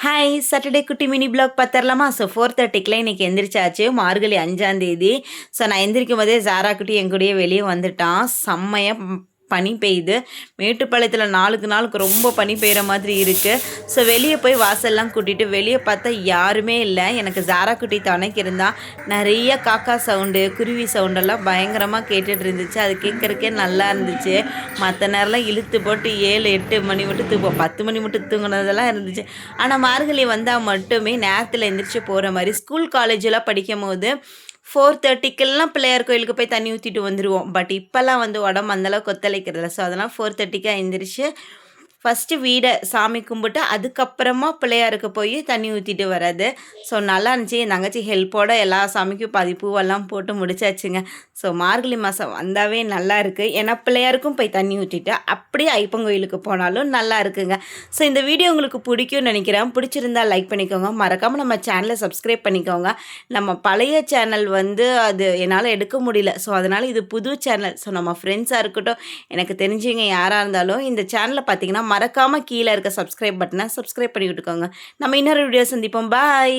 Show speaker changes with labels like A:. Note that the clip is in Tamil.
A: ஹாய் சாட்டர்டே குட்டி மினி பிளாக் பார்த்துடலாமா? ஸோ 4:30க்குலாம் இன்றைக்கி எந்திரிச்சாச்சு. மார்கழி 5ஆம் தேதி. ஸோ நான் எந்திரிக்கும் போதே ஜாரா குட்டி என் கூடயே வெளியே வந்துட்டான். செம்மையாக பனி பெய்யுது. மேட்டுப்பாளையத்தில் நாளுக்கு நாளுக்கு ரொம்ப பனி பெய்கிற மாதிரி இருக்குது. ஸோ வெளியே போய் வாசல்லாம் கூட்டிகிட்டு வெளியே பார்த்தா யாருமே இல்லை. எனக்கு ஜாரா குட்டி துணைக்கு இருந்தால் நிறைய காக்கா சவுண்டு குருவி சவுண்டெல்லாம் பயங்கரமாக கேட்டுட்டு இருந்துச்சு. அது கேட்குறக்கே நல்லா இருந்துச்சு. மற்ற நேரம்லாம் இழுத்து போட்டு 7-8 மணி மட்டும் தூக்கம் 10 மணி மட்டும் தூங்குனதெல்லாம் இருந்துச்சு. ஆனால் மார்கழி வந்தால் மட்டுமே நேரத்தில் எந்திரிச்சு போகிற மாதிரி ஸ்கூல் காலேஜெலாம் படிக்கும் போது 4:30க்கெல்லாம் பிள்ளையார் கோயிலுக்கு போய் தண்ணி ஊற்றிட்டு வந்துடுவோம். பட் இப்போல்லாம் வந்து உடம்பு அந்தளவுக்கு ஒத்துழைக்கிறதில்ல. ஸோ அதெல்லாம் 4:30க்கு எந்திரிச்சு ஃபஸ்ட்டு வீடை சாமி கும்பிட்டு அதுக்கப்புறமா பிள்ளையாருக்கு போய் தண்ணி ஊற்றிட்டு வர்றது. ஸோ நல்லா இருந்துச்சு. என் தங்கச்சி ஹெல்ப்போட எல்லா சாமிக்கும் பாதி பூவெல்லாம் போட்டு முடிச்சாச்சுங்க. ஸோ மார்கழி மாதம் வந்தாவே நல்லா இருக்குது. ஏன்னா பிள்ளையாருக்கும் போய் தண்ணி ஊற்றிட்டு அப்படியே ஐப்பங்கோயிலுக்கு போனாலும் நல்லா இருக்குங்க. ஸோ இந்த வீடியோ உங்களுக்கு பிடிக்கும்னு நினைக்கிறேன். பிடிச்சிருந்தா லைக் பண்ணிக்கோங்க. மறக்காமல் நம்ம சேனலை சப்ஸ்கிரைப் பண்ணிக்கோங்க. நம்ம பழைய சேனல் வந்து அது என்னால் எடுக்க முடியல. ஸோ அதனால் இது புது சேனல். ஸோ நம்ம ஃப்ரெண்ட்ஸாக இருக்கட்டும், எனக்கு தெரிஞ்சவங்க யாராக இருந்தாலும் இந்த சேனலை பார்த்தீங்கன்னா மறக்காமல் கீழே இருக்க சப்ஸ்கிரைப் பட்டனை சப்ஸ்கிரைப் பண்ணி விட்டுக்கோங்க. நம்ம இன்னொரு வீடியோ சந்திப்போம். பாய்.